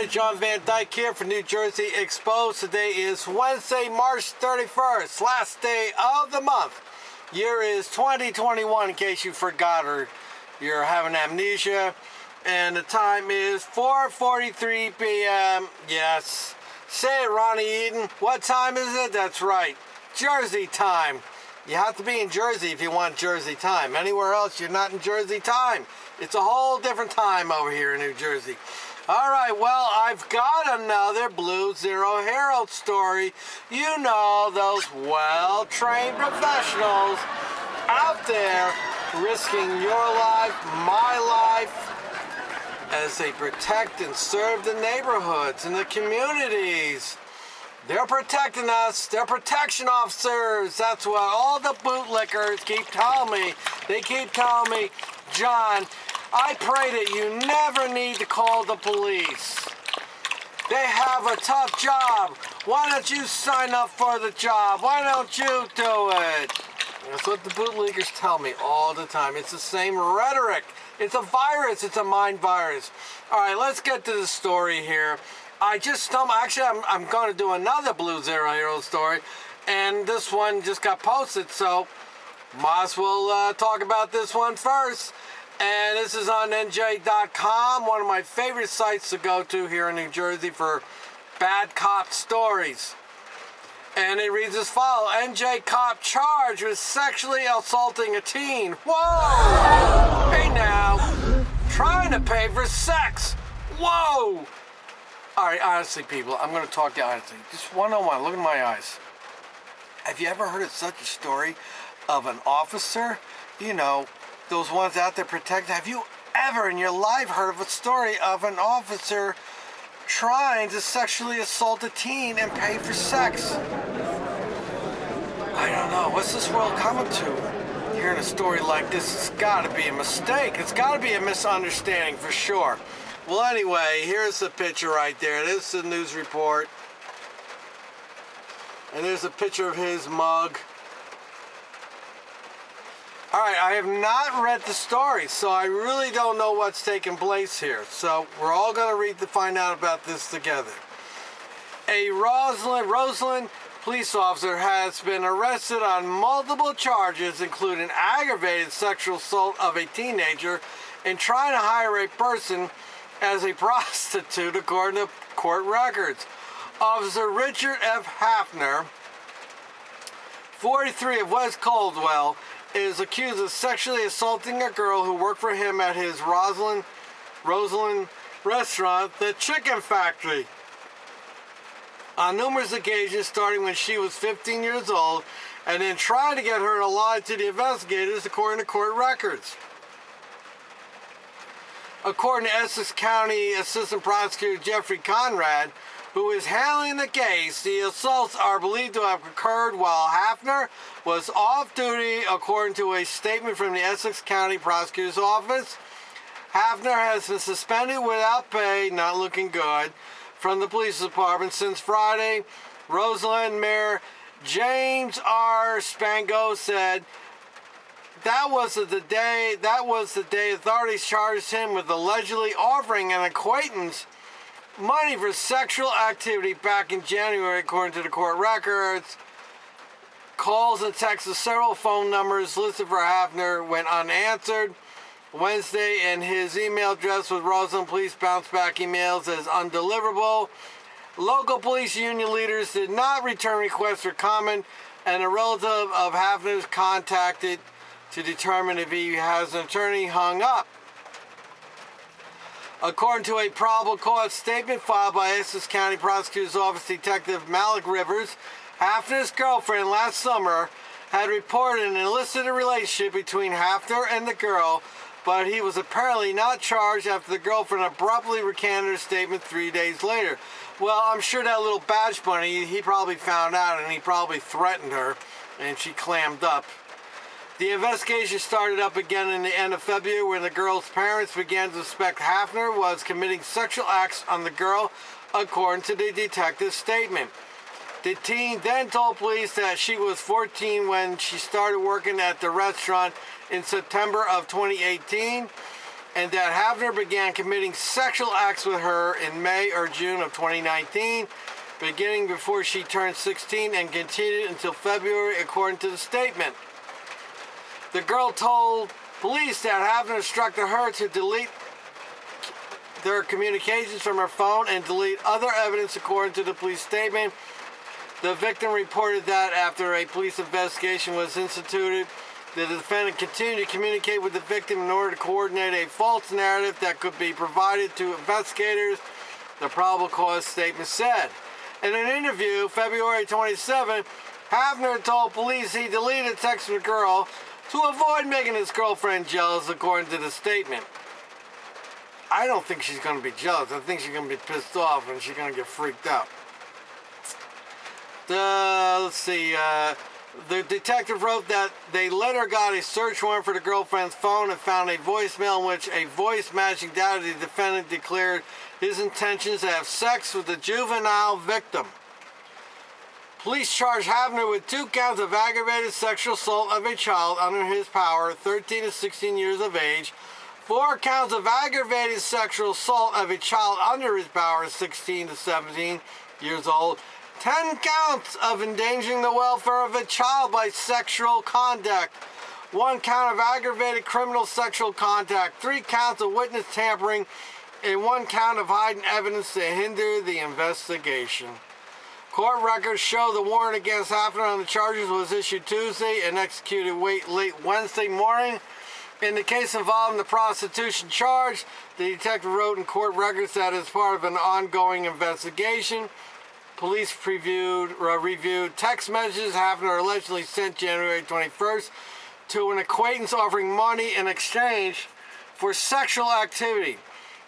John Van Dyke here for New Jersey Exposed. Today is Wednesday, March 31st, last day of the month. Year is 2021 in case you forgot or you're having amnesia. And the time is 4:43 p.m. Yes. Say it, Ronnie Eden. What time is it? That's right. Jersey time. You have to be in Jersey if you want Jersey time. Anywhere else, you're not in Jersey time. It's a whole different time over here in New Jersey. All right, well, I've got another Blue Zero Herald story. You know, those well-trained professionals out there risking your life, my life, as they protect and serve the neighborhoods and the communities. They're protecting us. They're protection officers. That's what all the bootlickers keep telling me. They keep telling me, John, I pray that you never need to call the police. They have a tough job. Why don't you sign up for the job? Why don't you do it? That's what the bootleggers tell me all the time. It's the same rhetoric. It's a virus. It's a mind virus. All right, let's get to the story here. I just stumbled. Actually, I'm going to do another Blue Zero Hero story, and this one just got posted, so might as well talk about this one first. And this is on NJ.com, one of my favorite sites to go to here in New Jersey for bad cop stories. And it reads as follows: NJ cop charged with sexually assaulting a teen. Whoa! Hey now, trying to pay for sex. Whoa! All right, honestly, people, I'm going to talk to you honestly. Just one-on-one, look in my eyes. Have you ever heard of such a story of an officer? You know, those ones out there protecting. Have you ever in your life heard of a story of an officer trying to sexually assault a teen and pay for sex? I don't know. What's this world coming to? Hearing a story like this, it's got to be a mistake. It's got to be a misunderstanding for sure. Well, anyway, here's the picture right there. This is the news report. And there's a picture of his mug. All right, I have not read the story, so I really don't know what's taking place here. So we're all going to read to find out about this together. A Roseland police officer has been arrested on multiple charges, including aggravated sexual assault of a teenager and trying to hire a person as a prostitute, according to court records. Officer Richard F. Hafner, 43 of West Caldwell, is accused of sexually assaulting a girl who worked for him at his Roseland restaurant, The Chicken Factory, on numerous occasions, starting when she was 15 years old, and then trying to get her to lie to the investigators, according to court records. According to Essex County Assistant Prosecutor Jeffrey Conrad, who is handling the case, the assaults are believed to have occurred while Hafner was off duty, according to a statement from the Essex County Prosecutor's Office. Hafner has been suspended without pay, not looking good, from the police department since Friday. Roseland Mayor James R. Spango said that was the day authorities charged him with allegedly offering an acquaintance money for sexual activity back in January, according to the court records. Calls and texts to several phone numbers listed for Hafner went unanswered Wednesday, and his email address with Roseland Police bounced back emails as undeliverable. Local police union leaders did not return requests for comment, and a relative of Hafner's contacted to determine if he has an attorney hung up. According to a probable cause statement filed by Essex County Prosecutor's Office Detective Malik Rivers, Hafner's girlfriend last summer had reported an illicit relationship between Hafner and the girl, but he was apparently not charged after the girlfriend abruptly recanted her statement 3 days later. Well, I'm sure that little badge bunny, he probably found out and he probably threatened her, and she clammed up. The investigation started up again in the end of February when the girl's parents began to suspect Hafner was committing sexual acts on the girl, according to the detective's statement. The teen then told police that she was 14 when she started working at the restaurant in September of 2018, and that Havner began committing sexual acts with her in May or June of 2019, beginning before she turned 16 and continued until February, according to the statement. The girl told police that Havner instructed her to delete their communications from her phone and delete other evidence, according to the police statement. The victim reported that after a police investigation was instituted, the defendant continued to communicate with the victim in order to coordinate a false narrative that could be provided to investigators, the probable cause statement said. In an interview, February 27, Havner told police he deleted texts with the girl to avoid making his girlfriend jealous, according to the statement. I don't think she's going to be jealous. I think she's going to be pissed off and she's going to get freaked out. Let's see. The detective wrote that they later got a search warrant for the girlfriend's phone and found a voicemail in which a voice matching that the defendant declared his intentions to have sex with the juvenile victim. Police charged Havner with 2 counts of aggravated sexual assault of a child under his power, 13 to 16 years of age, 4 counts of aggravated sexual assault of a child under his power, 16 to 17 years old, 10 counts of endangering the welfare of a child by sexual conduct, 1 count of aggravated criminal sexual contact, 3 counts of witness tampering, and 1 count of hiding evidence to hinder the investigation. Court records show the warrant against Havner on the charges was issued Tuesday and executed late Wednesday morning. In the case involving the prostitution charge, the detective wrote in court records that as part of an ongoing investigation, police reviewed text messages Havner allegedly sent January 21st to an acquaintance offering money in exchange for sexual activity.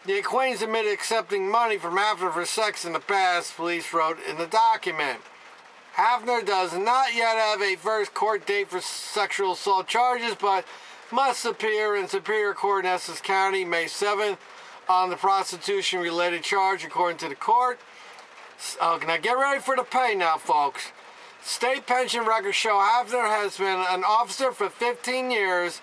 The acquaintance admitted accepting money from Havner for sex in the past, police wrote in the document. Havner does not yet have a first court date for sexual assault charges, but must appear in Superior Court in Essex County May 7th on the prostitution-related charge, according to the court. Now get ready for the pay now, folks. State pension records show Havner has been an officer for 15 years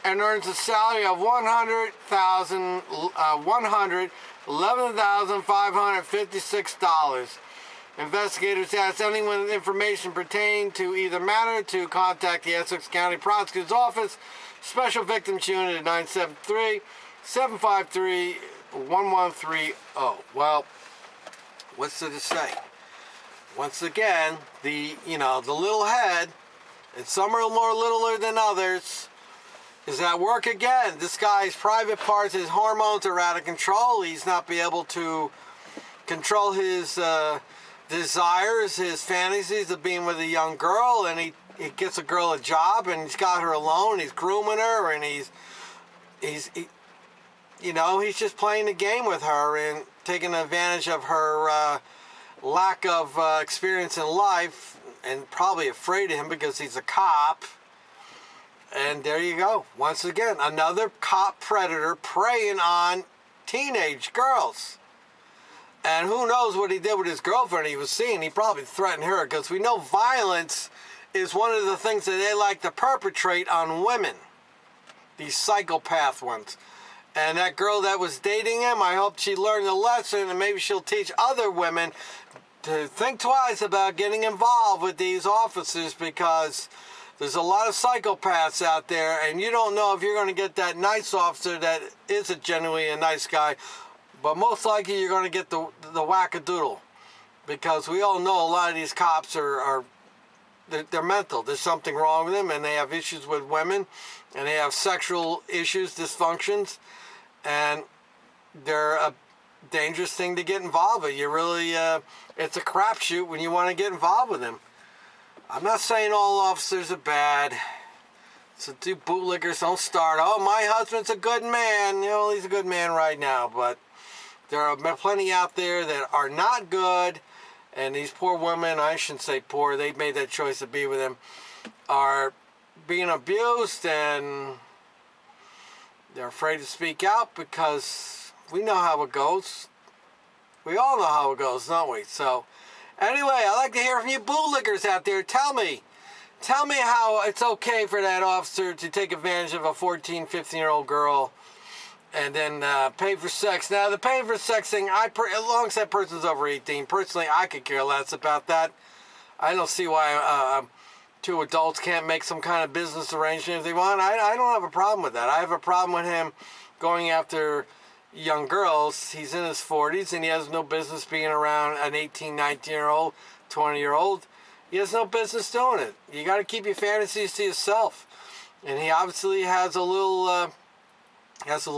and earns a salary of $111,556. Investigators asked anyone with information pertaining to either matter to contact the Essex County Prosecutor's Office, Special Victims Unit at 973-753-1130. Well, what's there to say? Once again, the little head, and some are more littler than others, is at work again. This guy's private parts, his hormones are out of control. He's not be able to control his desires, his fantasies of being with a young girl, and he gets a girl a job, and he's got her alone. He's grooming her, and he's just playing the game with her and taking advantage of her lack of experience in life, and probably afraid of him because he's a cop. And there you go. Once again, another cop predator preying on teenage girls. And who knows what he did with his girlfriend he was seeing. He probably threatened her, because we know violence is one of the things that they like to perpetrate on women. These psychopath ones. And that girl that was dating him, I hope she learned a lesson, and maybe she'll teach other women to think twice about getting involved with these officers, because there's a lot of psychopaths out there, and you don't know if you're going to get that nice officer that isn't genuinely a nice guy, but most likely you're going to get the wackadoodle, because we all know a lot of these cops they're mental. There's something wrong with them, and they have issues with women, and they have sexual issues, dysfunctions, and they're a dangerous thing to get involved with. It's a crapshoot when you want to get involved with them. I'm not saying all officers are bad. So do bootlickers, don't start. Oh, my husband's a good man. He's a good man right now, but there are plenty out there that are not good, and these poor women, I shouldn't say poor, they made that choice to be with him, are being abused, and they're afraid to speak out because we know how it goes. We all know how it goes, don't we? So, anyway, I'd like to hear from you bootlickers out there. Tell me how it's okay for that officer to take advantage of a 14, 15-year-old girl And then pay for sex. Now, the pay for sex thing, as long as that person's over 18, personally, I could care less about that. I don't see why two adults can't make some kind of business arrangement if they want. I don't have a problem with that. I have a problem with him going after young girls. He's in his 40s, and he has no business being around an 18, 19-year-old, 20-year-old. He has no business doing it. You got to keep your fantasies to yourself. And he obviously has a little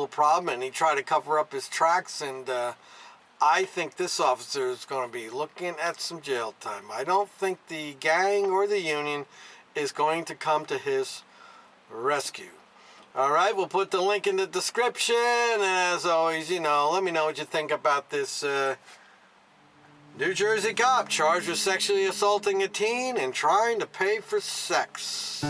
problem, and he tried to cover up his tracks, and I think this officer is going to be looking at some jail time. I don't think the gang or the union is going to come to his rescue. All right, we'll put the link in the description, and as always, let me know what you think about this New Jersey cop charged with sexually assaulting a teen and trying to pay for sex.